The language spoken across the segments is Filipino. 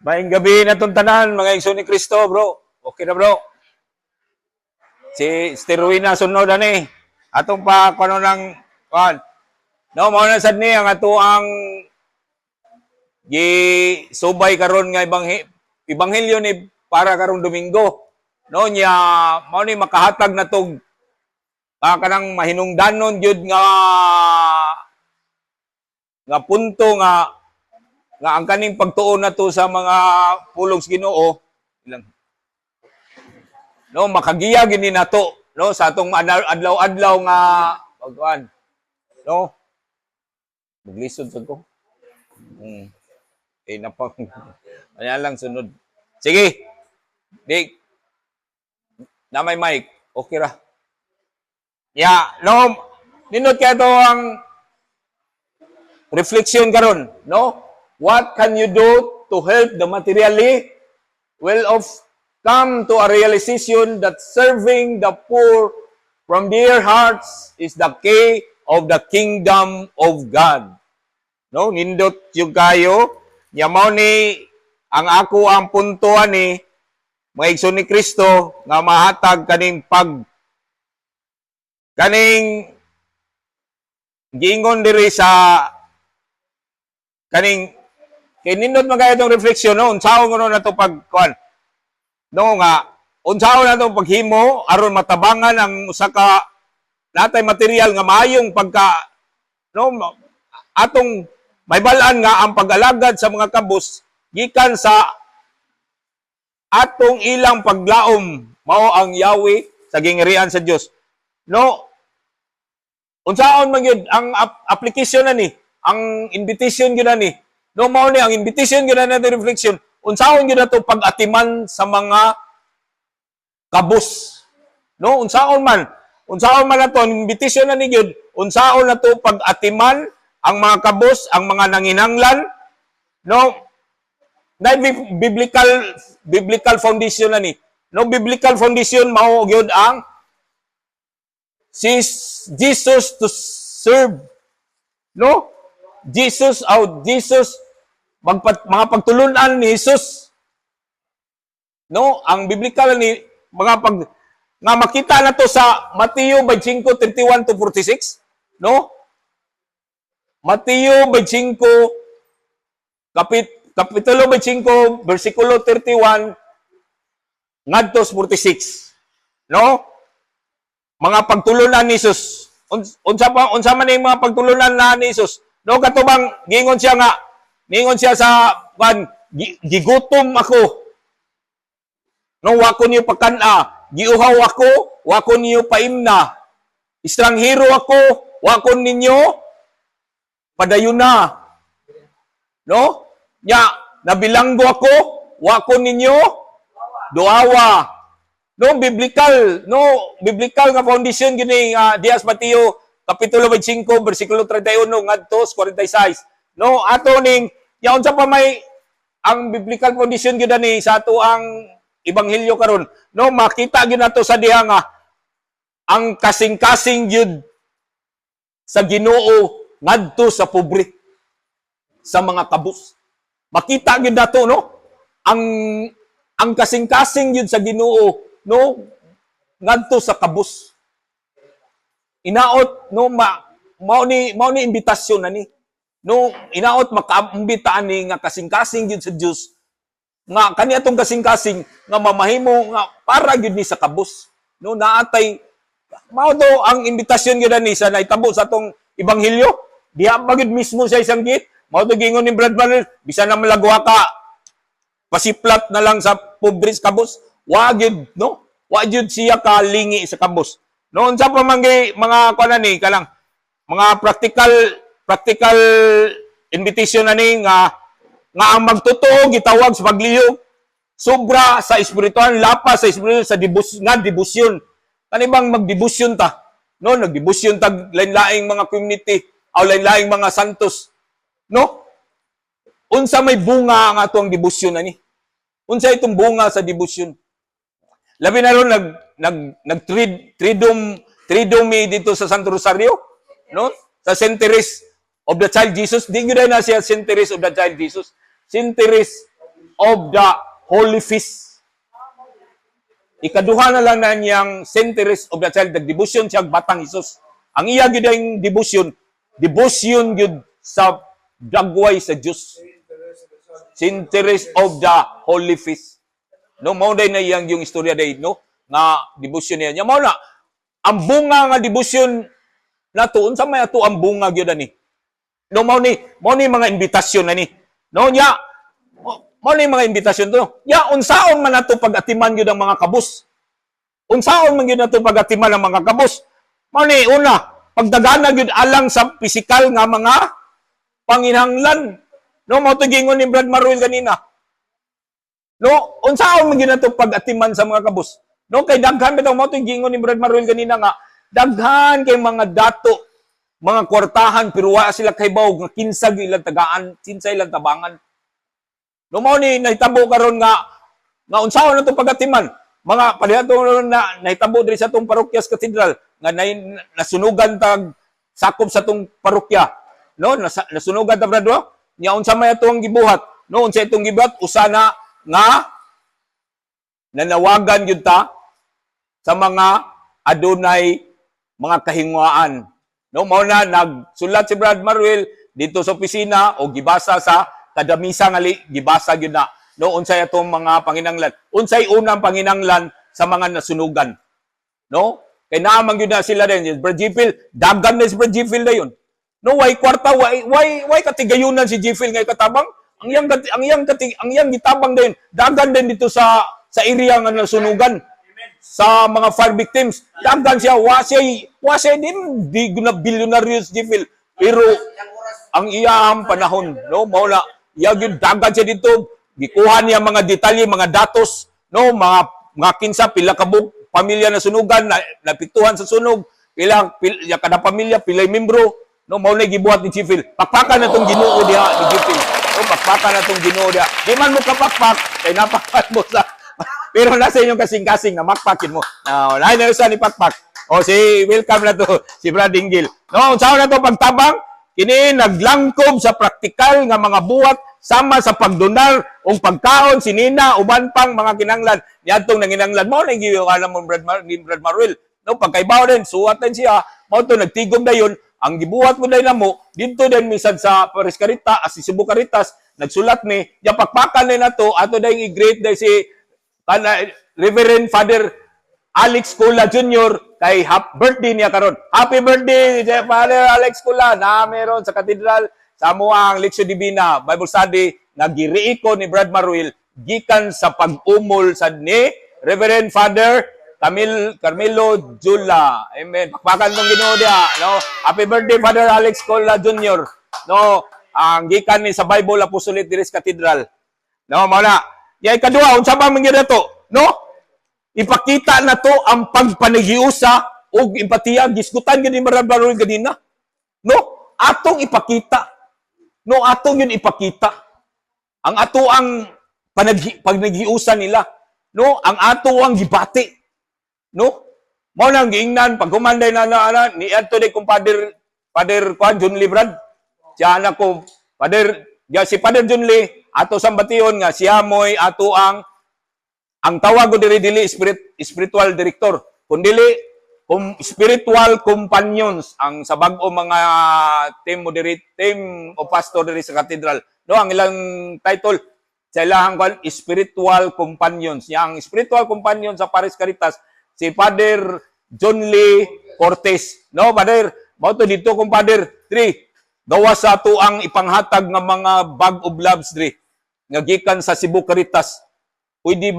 Maayong gabi na itong tanan, mga igsoon ni Kristo, bro. Okay na, bro. Si Steruina sunod ani. Atong pa kuno nang kuan. No, mao na sad ni ang ato ang gi subay karon nga ebanghelyo ni para karong Domingo. No nya mao ni makahatag na tog kanang mahinungdanon jud nga punto nga ang kaning pagtuon na to sa mga pulong sa Ginoo ilang no makagiya gini nato no sa atong adlaw-adlaw nga pagkuan no maglisod sad ko napang ano lang sunod sige di na may mic okay ra no nindot kaya to ang reflection karon no. What can you do to help the materially well-off come to a realization that serving the poor from their hearts is the key of the kingdom of God? No, nindot yung kayo. Yamaw ni ang ako ang punto ani mga igsoon ni Kristo nga mahatag kaning giingon diri sa kaning kay nindot magaya itong refleksyon, no? Unsaon ko na ito pagkuhan. No nga, unsaon na itong paghimo, aron matabangan ang usa ka natay material nga maayong pagka, no? Atong may balaan nga ang pag-alagad sa mga kabus, gikan sa atong ilang paglaom, mao ang Yahweh sa gingirian sa Dios. No? Unsaon man gyud ang application na ni, ang invitation gyud na ni, no mao ni ang invitation gyud na natin reflection. Unsaon gyud nato pag-atiman sa mga kabus. No, unsaon man nato ang invitation na ni gyud. Unsaon nato pag-atiman ang mga kabus, ang mga nanginanglan. No, na biblical foundation na ni. No, biblical foundation mao gyud ang si Jesus to serve. No? Jesus mga pagtulunan ni Jesus. No, ang biblical ni mga nga makita na to sa Mateo 25:31 to 46, no? Mateo 25 kapitulo 25 bersikulo 31 ngadto 46. No? Mga pagtulunan ni Jesus. Unsa man yung mga pagtulunan na ni Jesus? No, katubang gingon siya sa gigutom ako. No, wako niyo pakana, giuhaw ako, wako niyo paimna. Estranghero ako, wako ninyo padayuna. No? Nya, nabilanggo ako, wako ninyo duawa. No, biblical nga foundation gini Dias Mateo kapitulo 25 bersikulo 31 ngadto 46. No, ato ning yaon sa pa may ang biblical foundation gyud ani sa ato ang ebanghelyo karon. No, makita gyud nato sa diha nga ang kasing-kasing gyud sa Ginoo ngadto sa pobre sa mga kabus. Makita gyud nato no ang kasing-kasing gyud sa Ginoo no ngadto sa kabus. Inaot no mao ni imbitasyon na ni. No inaot makaambitaan ni nga kasing-kasing gyud sa Dios nga kani atong kasing-kasing nga mamahimo nga para gyud ni sa kabus. No naatay mao do ang imbitasyon gyud ni sa naitabo sa atong ebanghelyo. Diha ba gyud mismo sa isang gate. Mao do gingon ni Brad Manel, bisan na malagwa ka pasiplat na lang sa pobre kabus. Wa gyud no? Wa gyud siya kalingi sa kabus. Noon sa pamanggi mga kuan ni kalang mga practical invitation na ni nga ang magtotoo gitawag sa paglihok sobra sa espiritual lapas sa espiritual sa debosyon. Kanibang magdebosyon ta. No, nagdebosyon tag lain-laing mga community o lain-laing mga santos. No? Unsa may bunga ang atong debosyon ani? Unsa itong bunga sa debosyon? Labi na ron nag-tridom dito sa Santo Rosario, no? Sa St. Therese of the Child Jesus, di gyud na siya St. Therese of the Child Jesus. St. Therese of the Holy Feast. Ikaduha na lang na niyang centuries of the child, nag-devotion siya batang Isus. Ang iya gyud ang devotion gyud sa dagway sa Dios. Centuries of the Holy Feast. No, mao day na iyang yung istorya day, no, nga devotion niya. Mao na ang bunga nga devotion nato unsa may ato ang bunga gyud ani. No, mao ni mga invitasyon na ni. No, nya mao ni mga invitasyon to. Ya unsaon man nato pag-atiman gyud ang mga kabus. Unsaon man gyud nato pag-atiman ang mga kabus. Mao ni una, pagdagana gyud alang sa pisikal nga mga panginahanglan. No, mao to gingon ni Brad Maruel kanina. No, unsaon man gyud nato pag-atiman sa mga kabus. No, kay daghan bitaw mao to gingon ni Brad Maruel kanina nga daghan kay mga dato, mga kwartahan pero wa sila kaybaw nga kinsa ilang tagaan, kinsa ilang tabangan. No, mao ni nahitabo karon nga unsaon nato pag-atiman. Mga padiadto na nahitabo diri sa tong parokya sa katedral nga nasunugan tag sakop sa tong parokya. No, nasunugan ta brado. Nya unsa may atong gibuhat? No, unsa itong gibuhat? Usana nga nanawagan gyud ta sa mga adunay mga kahingwaan. No, mao na nagsulat si Brad Maruel dito sa opisina o gibasa sa kada misa nga gibasa gyud na. No, unsay atong mga panginanglan? Unsay unang panginanglan sa mga nasunugan? No? Kay naamang gyud na sila din. Brad Gipil, dagan na si Brad Gipil na yun. No, why kwarta, why katigayunan si Gipil ngay katabang? Ang yang gitabang din. Dagan din dito sa area nga nasunugan. Sa mga fire victims, dagan siya, wa siya din di bilyonaryo si Gipil. Pero ang iyang panahon, no, mao na iya gyud dagan siya dito. Gikuha niya mga detalye, mga datos, no, mga kinsa pila kabuk pamilya na sunugan, napiktuhan sa sunog, kada pamilya pilay membro, no, mao na gibuhat ni Gipil. Pakpakan na tong Ginoo diha ni Gipil. No, pakpakan na tong Ginoo diha. Di man mo kapakpak, kay napakat mo sa pero nasa inyong kasing-kasing na makpakin mo. Now, lain na ni pakpak. O welcome na to si Brad Dinggil. No, unsa na to pagtabang? Kini naglangkob sa praktikal nga mga buhat sama sa pagdonar o pagkaon sinina uban pang mga kinanglan niadtong nanginanglan mo nang giwala mo Brad Maruel. No, pagkaibaw din suwat din siya mao to nagtigom dayon ang gibuhat mo day namo didto din misad sa Paris Carita as si Cebu Caritas nagsulat ni ya pakpakan ni nato ato day i-greet day si Reverend Father Alex Cola Jr. kay birthday niya karon. Happy birthday Father Alex Cola na meron sa katedral sa amuang Leksyon Divina Bible Study nagiriiko ni Brad Maruel gikan sa pag-umol sa ni Reverend Father Carmelo Jula. Amen. Pakpakan tong Ginoo dia, no. Happy birthday Father Alex Cola Jr. No, ang gikan ni sa Bible Apostolic diri sa katedral. No, mao na. Yay kadua unsa ba mangyud nato? No? Ipakita na to ang pagpanagiusa o empatiya gisgutan gid ni Brad Maruel ganina. No, atong ipakita. No, atong yun ipakita. Ang ato ang pagnagiusa nila. No, ang ato ang gibati. No? Mao nang giingnan pag humanday na ni adto ni kumpadre Father John Lee Brad. Siya anak ko si Father John Lee ato sambation nga siya moy ato ang tawag ko dili spiritual director kundi spiritual companions ang sa bag-o mga team o pastor diri sa katedral. No, ang ilang title sa ilang spiritual companions. Yang spiritual companion sa Paris Caritas si Father John Lee Cortez. No, Father, mao to dito kung Father 3 gawa sa ato ang ipanghatag nga mga bag of loves diri nga gikan sa Cebu Caritas. Pwede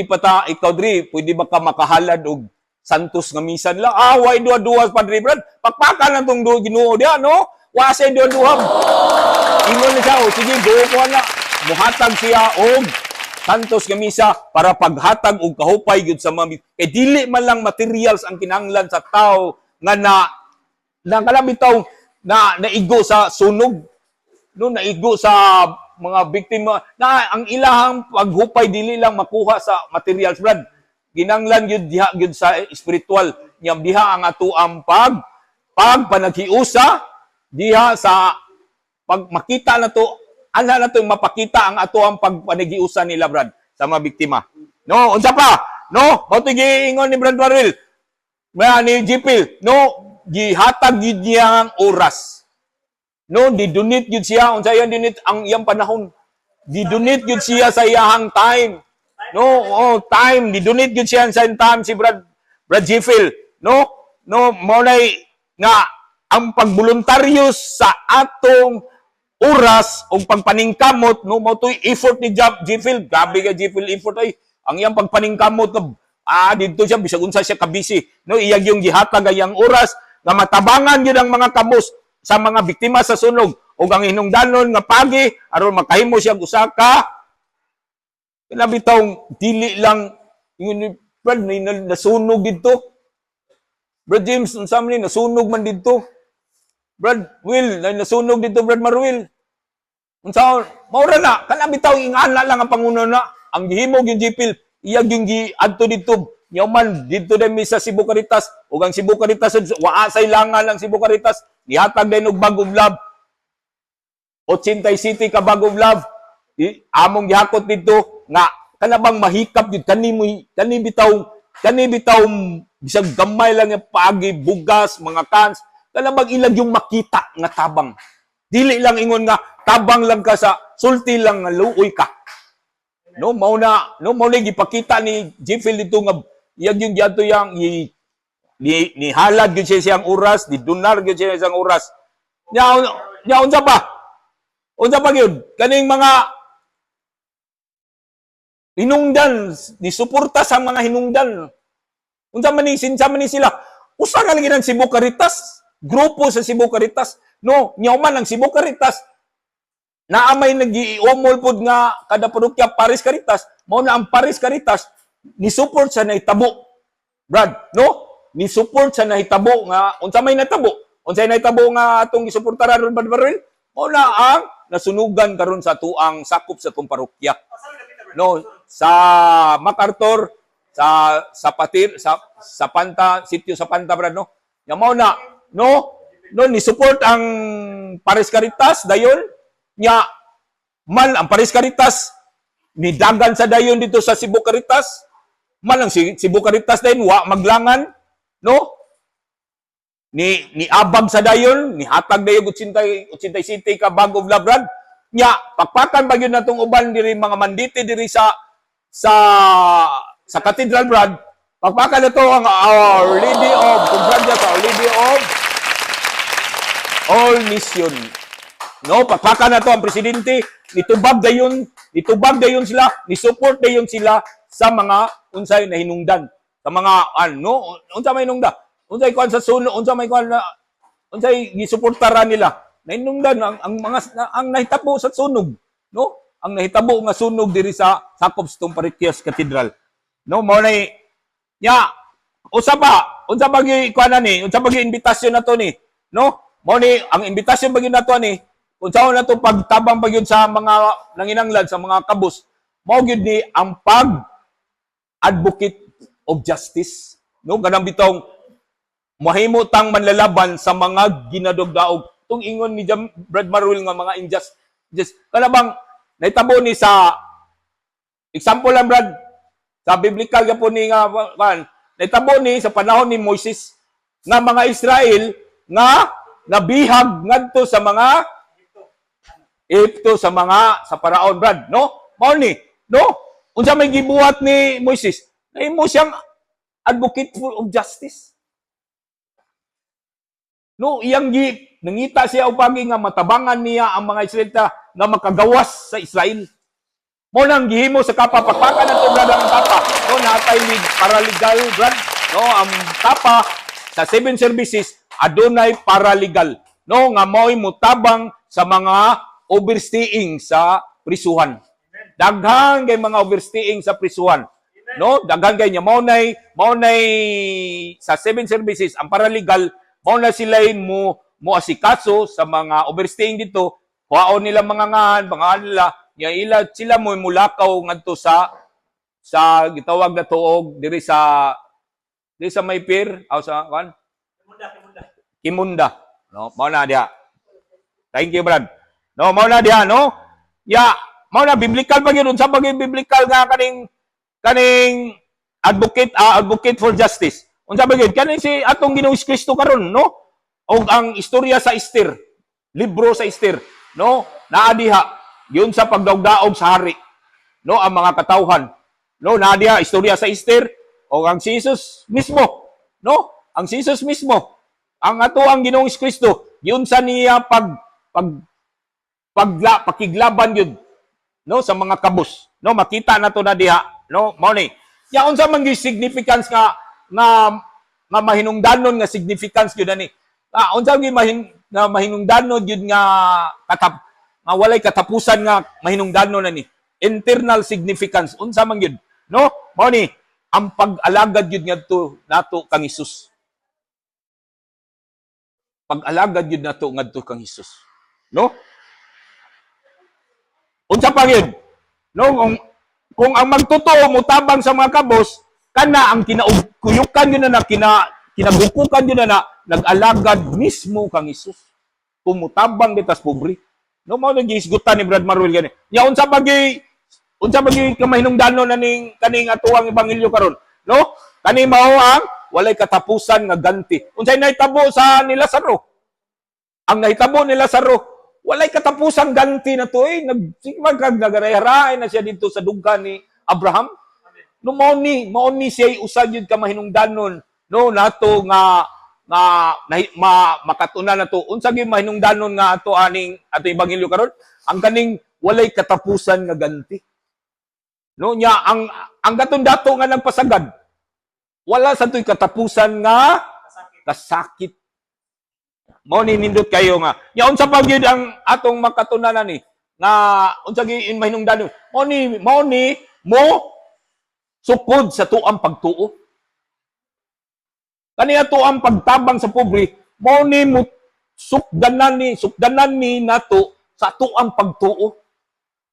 pa ta ikaw diri, pwede ba ka makahalad og Santos nga misan lang. Why duha-duha Padre Brad? Pakpakan lang tong Ginoo diha, no? Wa say duha-duha. Ingon na siya, sige, go ko na. Muhatag siya og Santos nga misa para paghatag og kahupay gyud sa mga kay dili man lang materials ang kinahanglan sa tao nga kalabitaw na naigo sa sunog, no, naigo sa mga biktima na ang ilahang paghupay dili lang makuha sa materials Brad. Ginanglan gyud diha gyud sa spiritual nyam diha ang ato ang pagpanagiusa diha sa pag makita na to ana na to mapakita ang ato ang pagpanigiusan nila Brad sa mga biktima. No, unsa pa? No, mao to giingon ni Brad Marwil. Ni Jipil, no, gihatag gyud niya ang oras. No, di-donate gyud siya unsa iyang donate ang iyang panahon. Di-donate gyud siya sa iyang time. No, time, di-donate gyud siya sa time si Brad Jipil. No, mao nay nga ang pagboluntaryo sa atong oras o pagpaningkamot, no, mao to'y effort ni Jipil. Grabe ka Jipil effort ay. Ang iyang pagpaningkamot dito siya bisag unsa siya kabisi. No, iyang yung gihatag ang oras nga matabangan gyud ang mga kabus sa mga biktima sa sunog ug ang hinungdanon nga pagi aron makahimo siya usa ka kinabitaw dili lang yun Brad nasunog dito. Brad James unsa man ni nasunog man dito. Brad Will nasunog dito Brad Marwil. Unsa maura na kana bitaw ingana lang ang panguno na ang gihimo yung Jipil iya yung giadto dito man dito dami sa Cebu Caritas ug ang Cebu Caritas waa say langan lang Cebu Caritas gihatag din og bag of love 87 ka bag of love among gihakot dito nga kanabang mahikap jud kani bitaw bisag gamay lang yung pagi bugas mga cans kanabang ilag yung makita nga tabang dili lang ingon nga tabang lang ka sa sulti lang nga luoy ka. No, mao na gipakita ni Jipil dito nga iyang yung giadto yang ni halad gyud siya siyang oras, di donar gyud siya siyang oras. Nya unsa pa? Unsa pa gyud? Kaning mga hinungdan, ni suporta sa mga hinungdan. Unsa man ni sila? Usa ka lagi ng Cebu Caritas, grupo sa Cebu Caritas. No, nya man ang Cebu Caritas naamay nag-iomol pod nga kada parokya Paris Caritas, mao na ang Paris Caritas ni support sa nahitabo. Brad, no? Ni support sa nahitabo nga unsa may natabo? Unsay nahitabo nga atong gisuportaran ron Brad Barrel? Mao na ang nasunugan karon sa tuang sakop sa tong parokya. No, sa MacArthur, sa Patir, sa Panta, sitio sa Panta Brad, no? Nya mao na, no ni support ang Paris Caritas dayon nya man ang Paris Caritas ni dagan sa dayon dito sa Cebu Caritas man ang Cebu Caritas din wa maglangan no ni abag sa dayon ni hatag dayon 87 ka bag of love Brad nya pakpakan ba gyud natong uban diri mga mandite diri sa Cathedral Brad pakpakan na to ang Our Lady of Kumbranja sa Our Lady of All Mission. No, pakpakan na to ang presidente, nitubag dayon sila, ni-support dayon sila sa mga unsay na hinungdan. Sa mga unsa may hinungda? Unsay kuan sa suno, unsay gisuportaran nila. Nahinungdan ang mga ang nahitabo sa sunog, no? Ang nahitabo nga sunog diri sa sakop sa tong Parokya Cathedral. No, mao nay unsa ba kuan ni, unsa ba invitasyon nato ni, no? Mao ni ang invitasyon ba gyud nato ni unsaon na to pagtabang pagyud sa mga nanginanglan sa mga kabus mao gyud ni ang advocate of justice no ganang bitong mahimo tang manlalaban sa mga ginadugdaog tung ingon ni Brad Marwil nga mga injustice kanabang nahitabo ni sa example lang Brad sa biblical gyapon ni nga nahitabo ni sa panahon ni Moises nga mga Israel nga nabihag ngadto sa mga sa Paraon Brad no mao ni no unsa may gibuhat ni Moises nahimo siyang advocate of justice no iyang nangita siya upagi nga matabangan niya ang mga Israelita nga makagawas sa Israel mo nang gihimo sa kapa pakpakan nato Brad ang kapa no natay paralegal Brad no ang kapa sa 7 services adunay paralegal no nga mao'y mutabang sa mga overstaying sa prisuhan. Daghang kay mga overstaying sa prisuhan. No, daghang kay nya mao nay sa 7 services ang paralegal mao na sila mo asikaso sa mga overstaying dito. Kuhaon nila mga ngahan nila nya sila mo mulakaw ngadto sa gitawag na tuog diri sa Maypir aw sa kan Kimunda. No, mao na dia. Thank you, Brad. No, mao na diha, no? Ya, mao na biblical pa gyud unsa bagay biblical nga kaning advocate for justice. Unsa ba gyud kaning si atong Ginoong Kristo karon, no? Og ang istorya sa Esther, libro sa Esther, no? Naa diha yun sa pagdaog-daog sa hari, no? Ang mga katawhan, no? Naa diha istorya sa Esther o ang si Jesus mismo, no? Ang si Jesus mismo, ang ato ang Ginoong Kristo, yun sa niya pakiglaban yun, no, sa mga kabus, no, makita na to na diha, no, mao ni ya unsa man gi significance nga mahinungdanon nga significance gyud ani, unsa gi mahinungdanon gyud nga nga walay katapusan nga mahinungdanon ani, internal significance unsa man gyud, no, mao ni ang pag-alagad gyud ngadto nato kang Hesus, pag-alagad gyud nato ngadto kang Hesus, no. Unsa pa gyud? No, kung ang magtotoo mo tabang sa mga kabos, kana ang kinaugkuyukan yun na kinabukukan yun na nag-alagad mismo kang Hesus. Pumutabang ditas pobre. No, mao nang gihisgutan ni Brad Marwell gani. Ya unsa bagi kamahinungdanon na ning kaning atuang ebanghelyo karon, no? Kani mao ang walay katapusan nga ganti. Unsay nahitabo sa ni Lazaro? Ang nahitabo ni Lazaro, walay katapusang ganti na to eh. Nagaray-haray na siya dito sa dugha ni Abraham. No, mao ni siya usad yun ka mahinungdanon, no, nato nga makatunan na to. Unsa gyud mahinungdanon nga ato ato ebanghelyo karon? Ang kaning walay katapusan nga ganti. No, nya ang gaton dato nga nagpasagad, wala sa to'y katapusan nga kasakit. Mao ni nindot kayo nga. Ya unsa pa gyud ang atong makatunanan ni nga unsa gyud mahinungdanon? Mao ni mo sukod sa tuang pagtuo. Kani ato ang pagtabang sa pobre, mao ni mo sukdanan ni nato sa tuang pagtuo.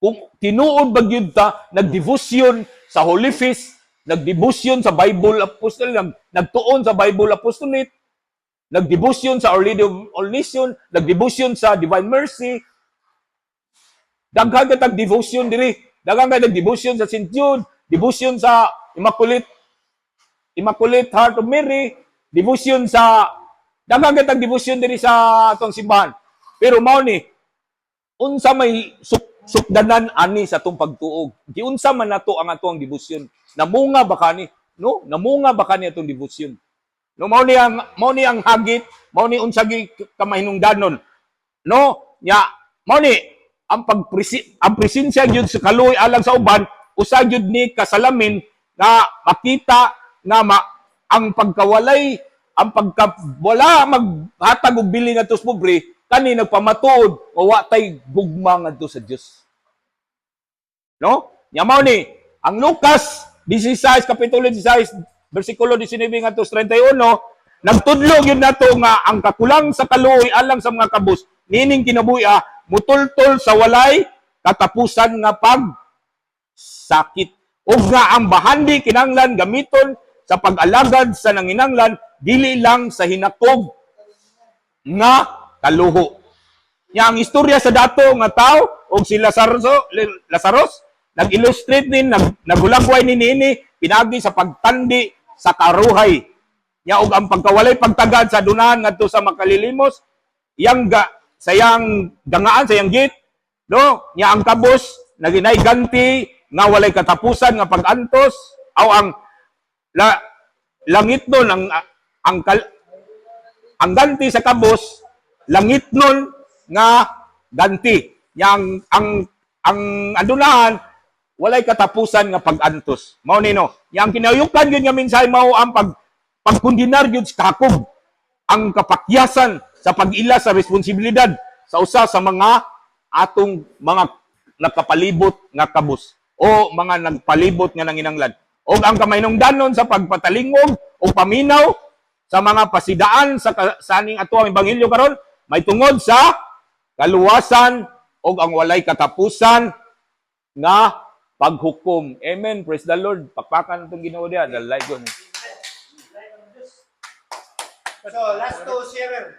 Kung tinuod ba gyud ta nagdebosyon sa Holy Feast, nagdebosyon sa Bible Apostle, nagtuon sa Bible Apostolate, nagdebosyon sa Our Lady of All Nations, nagdebosyon sa Divine Mercy, daghan katag devotion diri, daghan katag devotion sa St. Jude, devotion sa Immaculate Heart of Mary, devotion sa daghan katag devotion diri sa atong simbahan. Pero mao ni unsa may sukdanan ani sa atong pagtuog. Giunsa man nato ang atong devotion? Namunga ba kani? No, namunga ba kani atong devotion? No, mao ni ang hagit, mao ni unsa gi kamahinungdanon. No, nya mao ni ang presensya gyud sa kaluoy alang sa uban, usa gyud ni kasalamin nga makita nga ang pagkawalay, ang pagkawala maghatag og bili ngadto sa pobre, kani nagpamatuod wa tay gugma ngadto sa Dios. No? Nya mao ni ang Lucas 16 kapitulo 16 bersikulo 19 ngadto sa 31, nagtudlo gyud nato nga ang kakulang sa kaluoy alang sa mga kabus nining kinabuhi mutultol sa walay katapusan nga pagsakit, ug nga ang bahandi kinahanglan gamiton sa pag-alagad sa nanginanglan dili lang sa hinakog nga kaluho. Nya ang istorya sa dato nga tao og si Lazarus nag-illustrate din, nagulagway ni nini pinagi sa pagtandi sa karuhay. Nya og ang pagkawalay pagtagad sa dunahan ngadto sa makalilimos, sayang dangaan sayang git, no? Nya ang kabos naginay ganti nga walay katapusan nga pag-antos aw ang langit nun ang ganti sa kabos langit nun nga ganti. Nya ang adunahan walay katapusan nga pag-antos. Mao nino, yang kinayukan gyud nga mensahe mao ang pagkundinar gyud sa kakog, ang kapakyasan sa pag-ila sa responsibilidad sa usa sa mga atong mga nakapalibot nga kabus o mga nagpalibot nga nanginanglan. O ang kamahinungdanon sa pagpatalingog o paminaw sa mga pasidaan sa aning ato ang ebanghelyo karon may tungod sa kaluwasan o ang walay katapusan nga paghukom. Amen. Praise the Lord. Pakpakan itong Ginoo diha. The light. So, last two, sharer.